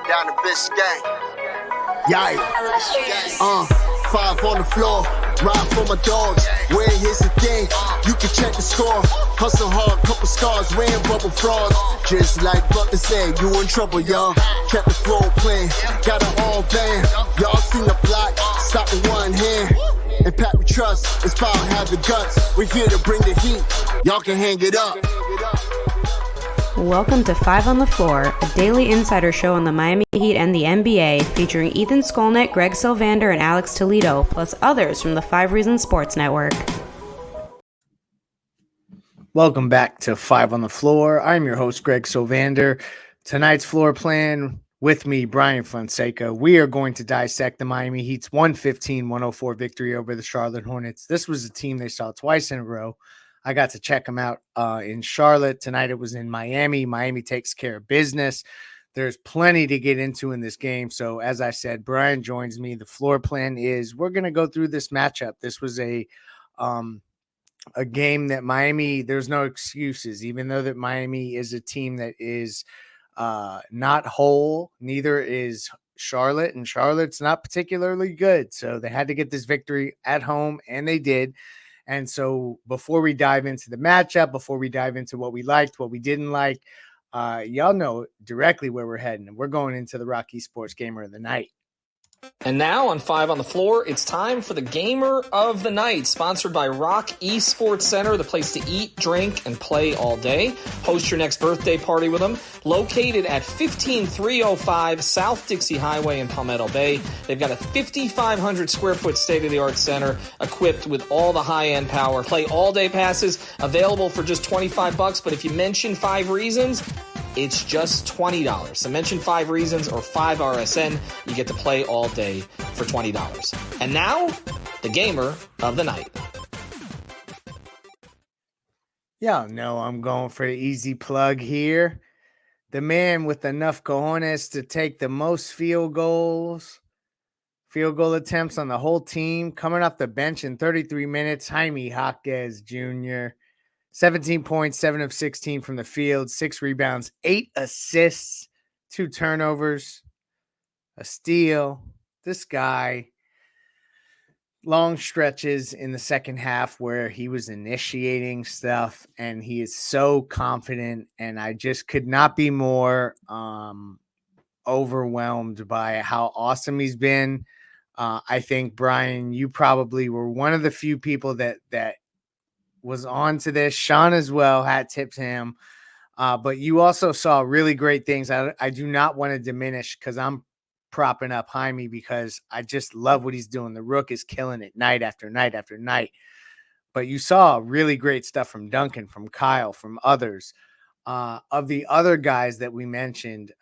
down to Biscayne. Yikes. 5 on the floor, ride for my dogs. Where here's the thing, you can check the score. Hustle hard, couple scars, wearing bubble frogs. Just like Butler said, you in trouble, y'all. Kept the flow playing, got it all banned. Y'all seen the block, stop with one hand. And Pat we trust, it's power, have the guts. We're here to bring the heat, y'all can hang it up. Welcome to 5 on the Floor, a daily insider show on the Miami Heat and the NBA, featuring Ethan Skolnick, Greg Sylvander, and Alex Toledo, plus others from the 5 Reasons Sports Network. Welcome back to 5 on the Floor. I'm your host, Greg Sylvander. Tonight's floor plan with me, Bryan Fonseca. We are going to dissect the Miami Heat's 115-104 victory over the Charlotte Hornets. This was a team they saw twice in a row. I got to check them out in Charlotte. Tonight it was in Miami. Miami takes care of business. There's plenty to get into in this game. So as I said, Bryan joins me. The floor plan is we're going to go through this matchup. This was a game that Miami, there's no excuses, even though that Miami is a team that is not whole. Neither is Charlotte, and Charlotte's not particularly good. So they had to get this victory at home, and they did. And so before we dive into the matchup, before we dive into what we liked, what we didn't like, y'all know directly where we're heading. And we're going into the Rocky Sports Gamer of the Night. And now on 5 on the Floor, it's time for the Gamer of the Night, sponsored by Rock Esports Center, the place to eat, drink, and play all day. Host your next birthday party with them. Located at 15305 South Dixie Highway in Palmetto Bay, they've got a 5,500 square foot state-of-the-art center equipped with all the high-end power. Play all-day passes available for just $25, but if you mention 5 Reasons, it's just $20. So mention 5 Reasons or 5 RSN. You get to play all day for $20. And now, the Gamer of the Night. Y'all know I'm going for the easy plug here. The man with enough cojones to take the most field goal attempts on the whole team, coming off the bench in 33 minutes, Jaime Jaquez Jr., 17 points, 7 of 16 from the field, 6 rebounds, 8 assists, 2 turnovers, a steal. This guy, long stretches in the second half where he was initiating stuff, and he is so confident, and I just could not be more overwhelmed by how awesome he's been. I think, Bryan, you probably were one of the few people that was on to this. Sean as well had tipped him. But you also saw really great things. I do not want to diminish because I'm propping up Jaime because I just love what he's doing. The Rook is killing it night after night after night. But you saw really great stuff from Duncan, from Kyle, from others. Of the other guys that we mentioned,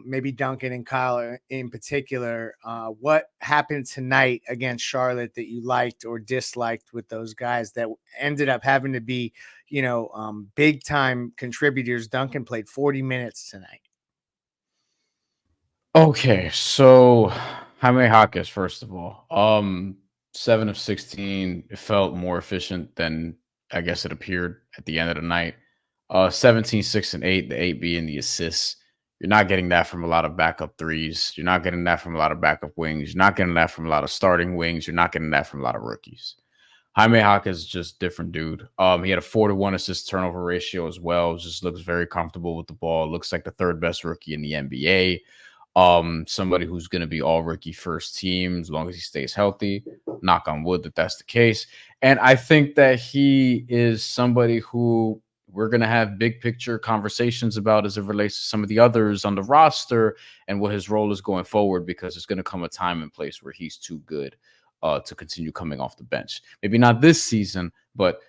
maybe Duncan and Kyle in particular, what happened tonight against Charlotte that you liked or disliked with those guys that ended up having to be, big time contributors? Duncan played 40 minutes tonight. Okay, so Jaime Jaquez, first of all, 7 of 16, it felt more efficient than I guess it appeared at the end of the night. 17, 6, and 8, the 8 being the assists. You're not getting that from a lot of backup threes. You're not getting that from a lot of backup wings. You're not getting that from a lot of starting wings. You're not getting that from a lot of rookies. Jaime Jaquez is just different dude. He had a 4-to-1 assist turnover ratio as well. Just looks very comfortable with the ball. Looks like the 3rd best rookie in the NBA. Somebody who's going to be all rookie first team as long as he stays healthy. Knock on wood that that's the case. And I think that he is somebody who we're going to have big picture conversations about as it relates to some of the others on the roster and what his role is going forward, because there's going to come a time and place where he's too good to continue coming off the bench. Maybe not this season, but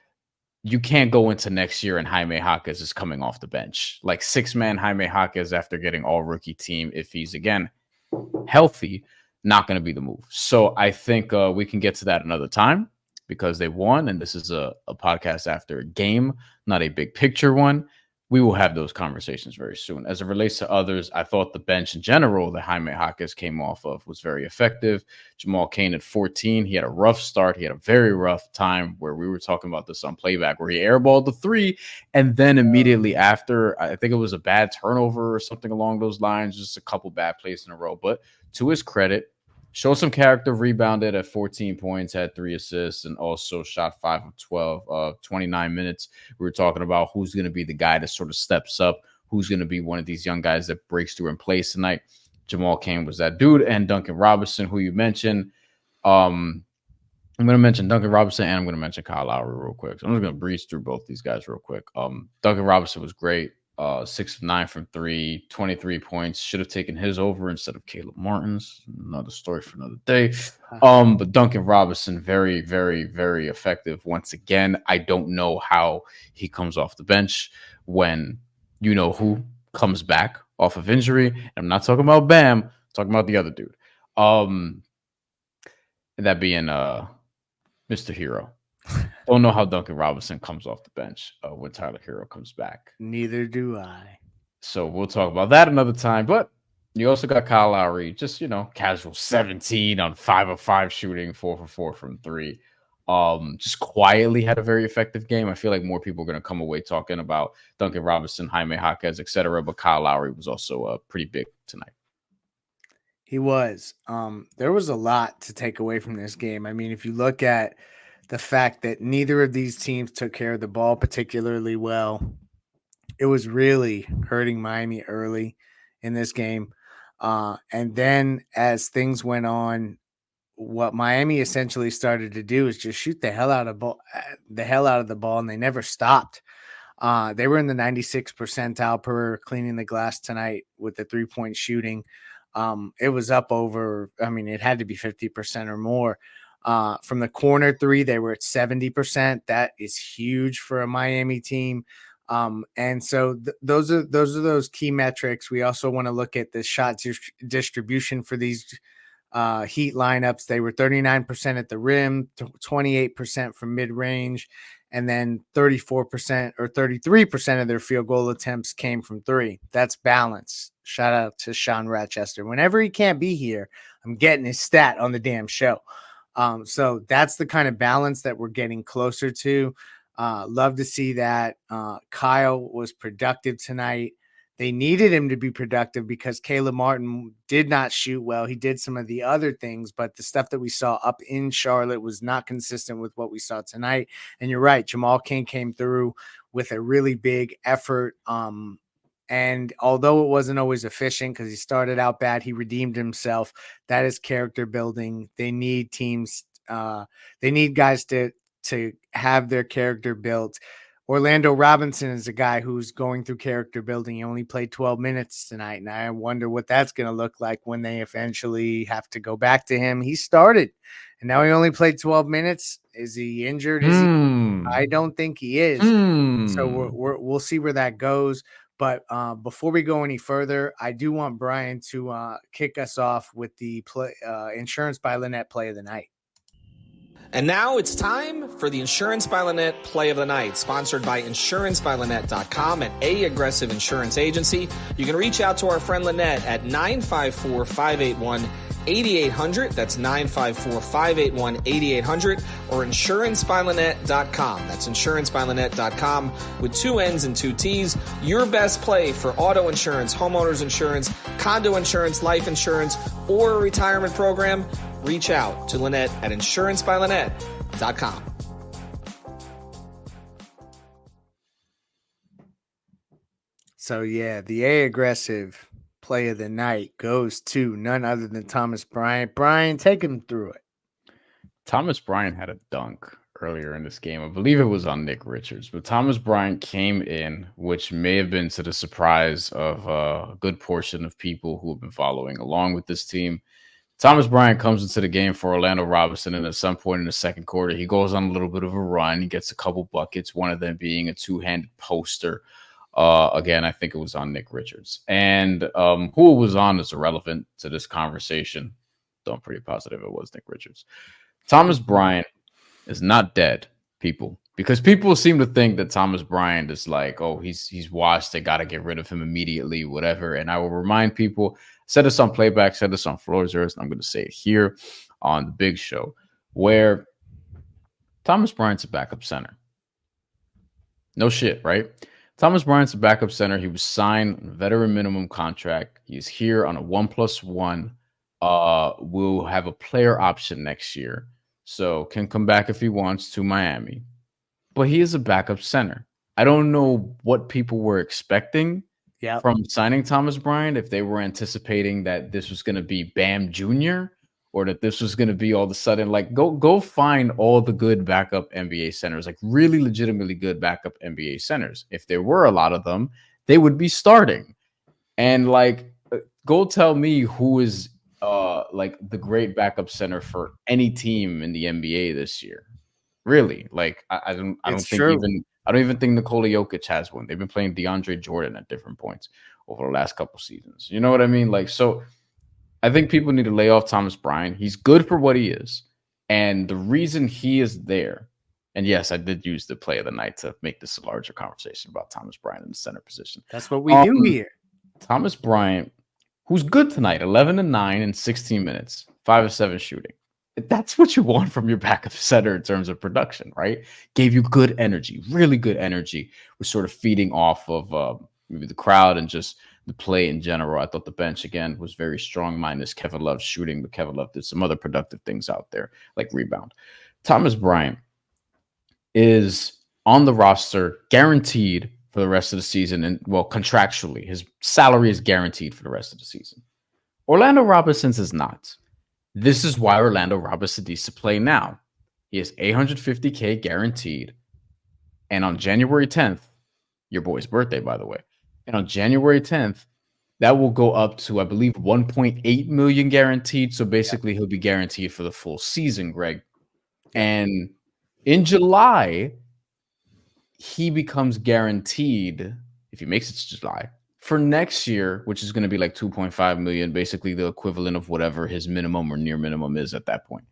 you can't go into next year and Jaime Jaquez is coming off the bench. Like 6-man Jaime Jaquez after getting all rookie team, if he's again healthy, not going to be the move. So I think we can get to that another time because they won, and this is a podcast after a game, not a big picture one. we will have those conversations very soon. As it relates to others, I thought the bench in general that Jaime Jaquez came off of was very effective. Jamal Cain at 14, he had a rough start. He had a very rough time where we were talking about this on playback, where he airballed the 3, and then immediately after, I think it was a bad turnover or something along those lines, just a couple bad plays in a row. But to his credit, showed some character, rebounded at 14 points, had 3 assists, and also shot 5 of 12, 29 minutes. We were talking about who's going to be the guy that sort of steps up, who's going to be one of these young guys that breaks through and plays tonight. Jamal Cain was that dude, and Duncan Robinson, who you mentioned. I'm going to mention Duncan Robinson, and I'm going to mention Kyle Lowry real quick. So I'm just going to breeze through both these guys real quick. Duncan Robinson was great. 6 of 9 from 3, 23 points. Should have taken his over instead of Caleb Martin's. Another story for another day. But Duncan Robinson, very, very, very effective. Once again, I don't know how he comes off the bench when you know who comes back off of injury. And I'm not talking about Bam, I'm talking about the other dude. That being Mr. Hero. Don't know how Duncan Robinson comes off the bench when Tyler Hero comes back. Neither do I. So we'll talk about that another time. But you also got Kyle Lowry, just, casual 17 on 5 of 5 shooting, 4 for 4 from 3. Just quietly had a very effective game. I feel like more people are going to come away talking about Duncan Robinson, Jaime Jaquez, etc. But Kyle Lowry was also pretty big tonight. He was. There was a lot to take away from this game. I mean, if you look at the fact that neither of these teams took care of the ball particularly well, it was really hurting Miami early in this game. And then as things went on, what Miami essentially started to do is just shoot the hell out of the ball, and they never stopped. They were in the 96th percentile per cleaning the glass tonight with the 3-point shooting. It was up over, it had to be 50% or more. From the corner 3, they were at 70%. That is huge for a Miami team. And so those are those key metrics. We also want to look at the shot distribution for these Heat lineups. They were 39% at the rim, 28% from mid-range, and then 34% or 33% of their field goal attempts came from 3. That's balance. Shout out to Sean Rochester. Whenever he can't be here, I'm getting his stat on the damn show. So that's the kind of balance that we're getting closer to. Love to see that. Kyle was productive tonight. They needed him to be productive because Caleb Martin did not shoot well. He did some of the other things, but the stuff that we saw up in Charlotte was not consistent with what we saw tonight. And you're right, Jamal Cain came through with a really big effort. And although it wasn't always efficient because he started out bad, he redeemed himself. That is character building. They need teams. They need guys to have their character built. Orlando Robinson is a guy who's going through character building. He only played 12 minutes tonight, and I wonder what that's going to look like when they eventually have to go back to him. He started, and now he only played 12 minutes. Is he injured? I don't think he is. So we'll see where that goes. But before we go any further, I do want Brian to kick us off with the Insurance by Lynette play of the night. And now it's time for the Insurance by Lynette Play of the Night, sponsored by InsuranceByLynette.com, an A-aggressive insurance agency. You can reach out to our friend Lynette at 954-581-8800. That's 954-581-8800, or InsuranceByLynette.com. That's InsuranceByLynette.com with 2 N's and 2 T's. Your best play for auto insurance, homeowners insurance, condo insurance, life insurance, or a retirement program. Reach out to Lynette at InsuranceByLynette.com. So, yeah, the A-aggressive play of the night goes to none other than Thomas Bryant. Brian, take him through it. Thomas Bryant had a dunk earlier in this game. I believe it was on Nick Richards, but Thomas Bryant came in, which may have been to the surprise of a good portion of people who have been following along with this team. Thomas Bryant comes into the game for Orlando Robinson, and at some point in the second quarter, he goes on a little bit of a run. He gets a couple buckets, one of them being a 2-handed poster. Again, I think it was on Nick Richards. And who it was on is irrelevant to this conversation, though I'm pretty positive it was Nick Richards. Thomas Bryant is not dead. people, because people seem to think that Thomas Bryant is like, oh, he's washed. They got to get rid of him immediately, whatever. And I will remind people, said this on playback, said this on Floor Zeros, and I'm going to say it here on the big show, where Thomas Bryant's a backup center. No shit, right? Thomas Bryant's a backup center. He was signed on a veteran minimum contract. He's here on a 1+1. Will have a player option next year, so can come back if he wants to Miami. But he is a backup center. I don't know what people were expecting from signing Thomas Bryant, if they were anticipating that this was going to be Bam Jr. or that this was going to be all of a sudden, like, go find all the good backup NBA centers, like really legitimately good backup NBA centers. If there were a lot of them, they would be starting. And like, go tell me who is like the great backup center for any team in the NBA this year. Really, like I don't even think Nikola Jokic has one. They've been playing DeAndre Jordan at different points over the last couple seasons. You know what I mean? Like, so I think people need to lay off Thomas Bryant. He's good for what he is. And the reason he is there, and yes, I did use the play of the night to make this a larger conversation about Thomas Bryant in the center position. That's what we do here. Thomas Bryant, who's good tonight, 11 and 9 in 16 minutes, 5 of 7 shooting. That's what you want from your backup center in terms of production, right? Gave you good energy, really good energy. We're sort of feeding off of maybe the crowd and just the play in general. I thought the bench, again, was very strong, minus Kevin Love's shooting, but Kevin Love did some other productive things out there, like rebound. Thomas Bryant is on the roster, guaranteed for the rest of the season, and, well, contractually, his salary is guaranteed for the rest of the season. Orlando Robinson's is not. This is why Orlando Robinson needs to play now. He has $850K guaranteed. And on January 10th, your boy's birthday, by the way, and on January 10th, that will go up to, I believe, 1.8 million guaranteed. So basically, he'll be guaranteed for the full season, Greg. And in July, he becomes guaranteed, if he makes it to July, for next year, which is going to be like 2.5 million, basically the equivalent of whatever his minimum or near minimum is at that point.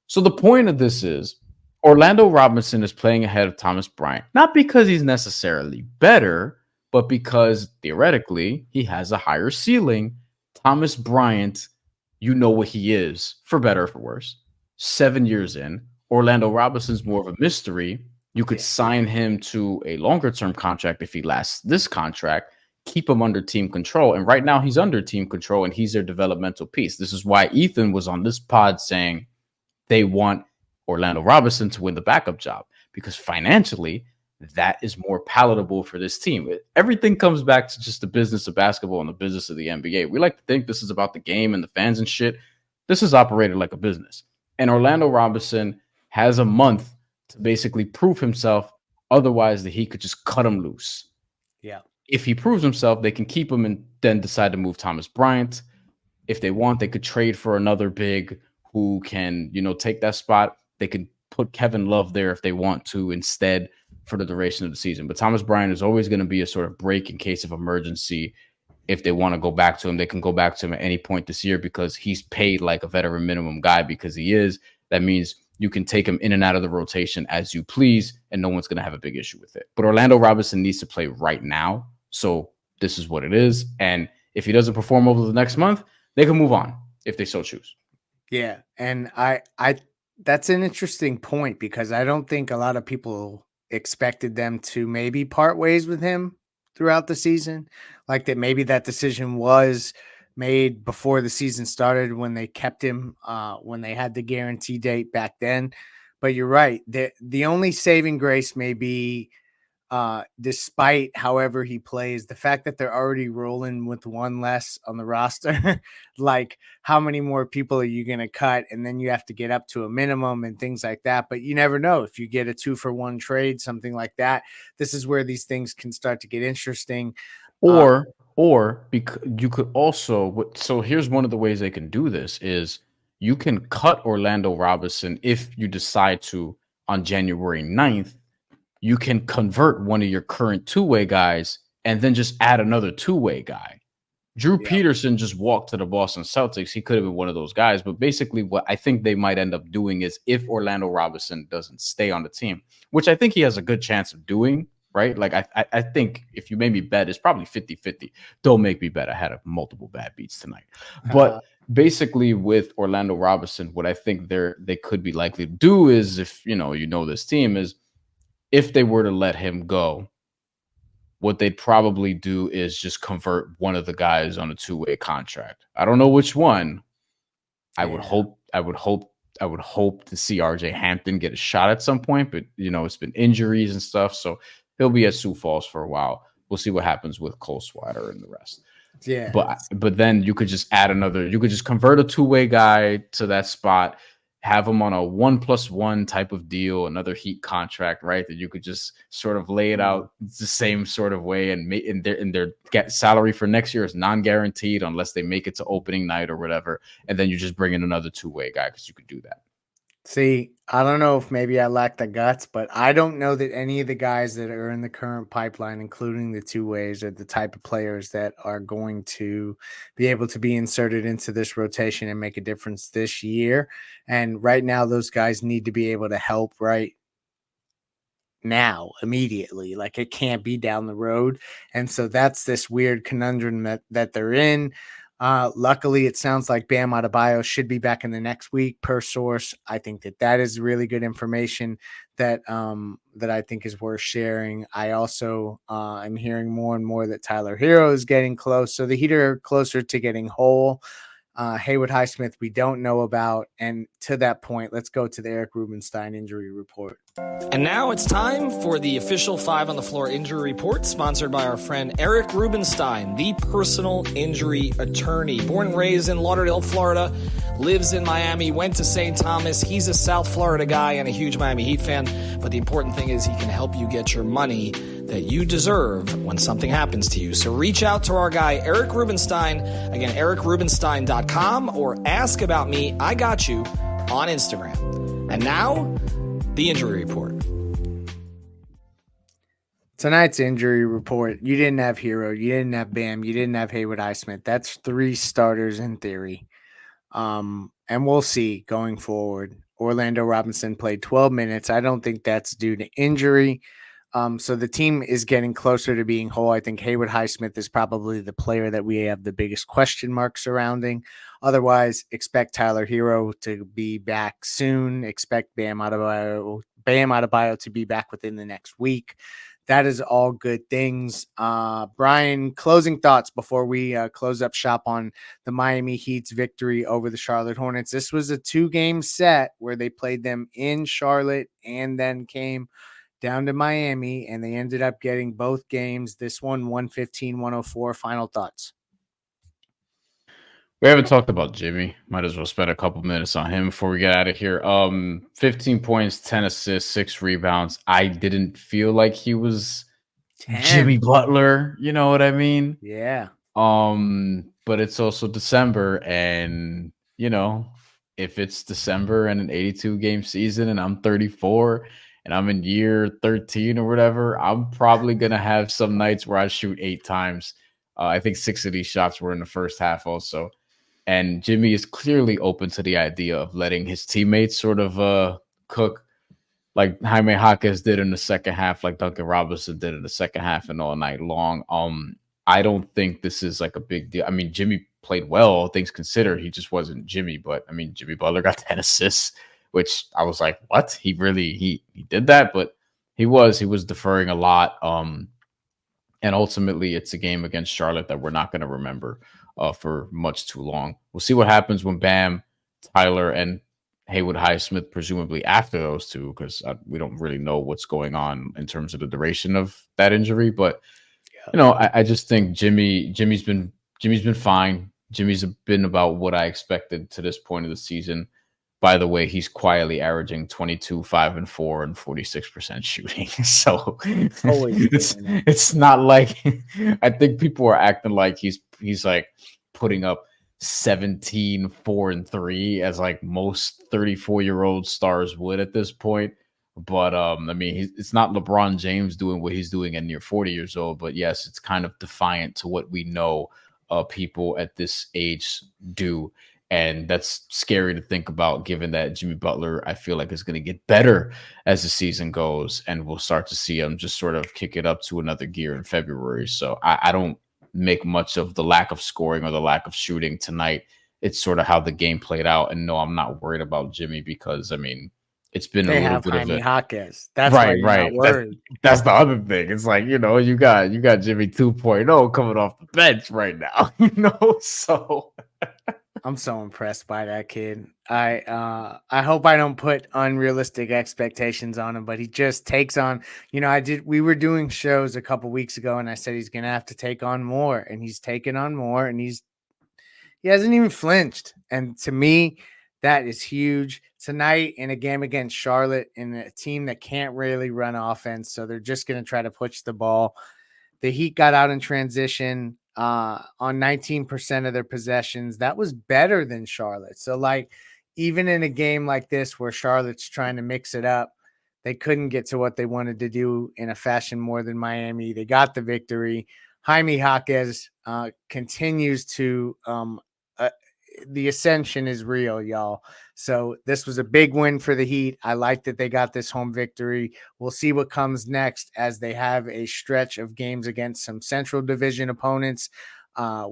So the point of this is Orlando Robinson is playing ahead of Thomas Bryant, not because he's necessarily better, but because theoretically he has a higher ceiling. Thomas Bryant, you know what he is, for better or for worse. 7 years in, Orlando Robinson's more of a mystery. You could sign him to a longer-term contract if he lasts this contract, keep him under team control. And right now he's under team control and he's their developmental piece. This is why Ethan was on this pod saying they want Orlando Robinson to win the backup job, because financially that is more palatable for this team. Everything comes back to just the business of basketball and the business of the NBA. We like to think this is about the game and the fans and shit. This is operated like a business. And Orlando Robinson has a month to basically prove himself. Otherwise, that he could just cut him loose. Yeah. If he proves himself, they can keep him and then decide to move Thomas Bryant. If they want, they could trade for another big who can, take that spot. They could put Kevin Love there if they want to instead for the duration of the season. But Thomas Bryant is always going to be a sort of break in case of emergency. If they want to go back to him, they can go back to him at any point this year because he's paid like a veteran minimum guy, because he is. That means you can take him in and out of the rotation as you please, and no one's going to have a big issue with it. But Orlando Robinson needs to play right now. So this is what it is. And if he doesn't perform over the next month, they can move on if they so choose. Yeah. And I that's an interesting point, because I don't think a lot of people expected them to maybe part ways with him throughout the season. Like that maybe that decision was made before the season started when they kept him, when they had the guarantee date back then. But you're right. The only saving grace may be, despite however he plays, the fact that they're already rolling with one less on the roster. Like, how many more people are you going to cut? And then you have to get up to a minimum and things like that. But you never know if you get a 2-for-1 trade, something like that. This is where these things can start to get interesting. Or because you could also, so here's one of the ways they can do this is you can cut Orlando Robinson if you decide to on January 9th. You can convert one of your current two-way guys and then just add another two-way guy. Drew Peterson just walked to the Boston Celtics. He could have been one of those guys. But basically what I think they might end up doing is if Orlando Robinson doesn't stay on the team, which I think he has a good chance of doing, right? Like I think if you made me bet, it's probably 50-50. Don't make me bet. I had multiple bad beats tonight. But basically with Orlando Robinson, what I think they could be likely to do is if, this team is if they were to let him go, what they'd probably do is just convert one of the guys on a two-way contract. I don't know which one. I would hope to see RJ Hampton get a shot at some point, but it's been injuries and stuff, so he'll be at Sioux Falls for a while. We'll see what happens with Cole Swider and the rest. Yeah. But then you could just you could just convert a two-way guy to that spot, have him on a 1+1 type of deal, another Heat contract, right? That you could just sort of lay it out the same sort of way, and their get salary for next year is non-guaranteed unless they make it to opening night or whatever, and then you just bring in another two-way guy because you could do that. See, I don't know if maybe I lack the guts, but I don't know that any of the guys that are in the current pipeline, including the two ways, are the type of players that are going to be able to be inserted into this rotation and make a difference this year. And right now, those guys need to be able to help right now, immediately. Like it can't be down the road. And so that's this weird conundrum that they're in. Luckily, it sounds like Bam Adebayo should be back in the next week per source. I think that is really good information that I think is worth sharing. I also am hearing more and more that Tyler Hero is getting close. So the Heat are closer to getting whole. Haywood Highsmith, we don't know about. And to that point, let's go to the Eric Rubenstein injury report. And now it's time for the official 5 on the Floor injury report, sponsored by our friend Eric Rubenstein, the personal injury attorney. Born and raised in Lauderdale, Florida, lives in Miami, went to St. Thomas. He's a South Florida guy and a huge Miami Heat fan. But the important thing is he can help you get your money that you deserve when something happens to you. So reach out to our guy, Eric Rubenstein. Again, ericrubenstein.com, or ask about me, I got you, on Instagram. And now, the injury report. Tonight's injury report, you didn't have Hero, you didn't have Bam, you didn't have Haywood Highsmith. That's 3 starters in theory. And we'll see going forward. Orlando Robinson played 12 minutes. I don't think that's due to injury. So the team is getting closer to being whole. I think Haywood Highsmith is probably the player that we have the biggest question mark surrounding. Otherwise, expect Tyler Hero to be back soon. Expect Bam Adebayo to be back within the next week. That is all good things. Brian, closing thoughts before we close up shop on the Miami Heat's victory over the Charlotte Hornets. This was a 2-game set where they played them in Charlotte and then came down to Miami, and they ended up getting both games. This one, 115-104. Final thoughts. We haven't talked about Jimmy. Might as well spend a couple minutes on him before we get out of here. 15 points, 10 assists, 6 rebounds. I didn't feel like he was 10. Jimmy Butler. You know what I mean? Yeah. But it's also December, and if it's December and an 82-game season, and I'm 34. And I'm in year 13 or whatever, I'm probably going to have some nights where I shoot 8 times. I think 6 of these shots were in the first half also. And Jimmy is clearly open to the idea of letting his teammates sort of cook like Jaime Jaquez did in the second half, like Duncan Robinson did in the second half and all night long. I don't think this is like a big deal. I mean, Jimmy played well, all things considered. He just wasn't Jimmy. But, I mean, Jimmy Butler got 10 assists. Which I was like, what? He did that, but he was deferring a lot. And ultimately, it's a game against Charlotte that we're not going to remember for much too long. We'll see what happens when Bam, Tyler, and Haywood Highsmith, presumably after those two, because we don't really know what's going on in terms of the duration of that injury. But I just think Jimmy's been fine. Jimmy's been about what I expected to this point of the season. By the way, he's quietly averaging 22, 5, and 4 and 46% shooting. So it's not like I think people are acting like he's like putting up 17, 4, and 3 as like most 34-year-old stars would at this point. But I mean, it's not LeBron James doing what he's doing at near 40 years old. But yes, it's kind of defiant to what we know people at this age do. And that's scary to think about, given that Jimmy Butler, I feel like, is going to get better as the season goes, and we'll start to see him just sort of kick it up to another gear in February. So I don't make much of the lack of scoring or the lack of shooting tonight. It's sort of how the game played out. And no, I'm not worried about Jimmy because, I mean, it's been They a little have bit Jaime of a Jaquez. That's why you're not worried. that's the other thing. It's like, you got Jimmy 2.0 coming off the bench right now, so I'm so impressed by that kid. I hope I don't put unrealistic expectations on him, but he just takes on, we were doing shows a couple weeks ago and I said he's going to have to take on more, and he's taken on more, and he hasn't even flinched. And to me, that is huge. Tonight in a game against Charlotte, in a team that can't really run offense, so they're just going to try to push the ball. The Heat got out in transition on 19% of their possessions. That was better than Charlotte. So, like, even in a game like this where Charlotte's trying to mix it up, they couldn't get to what they wanted to do in a fashion more than Miami. They got the victory. Jaime Jaquez continues to the ascension is real, y'all. So this was a big win for the Heat. I like that they got this home victory. We'll see what comes next as they have a stretch of games against some Central Division opponents.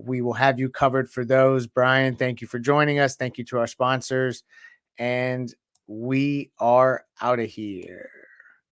We will have you covered for those. Brian, thank you for joining us. Thank you to our sponsors. And we are out of here.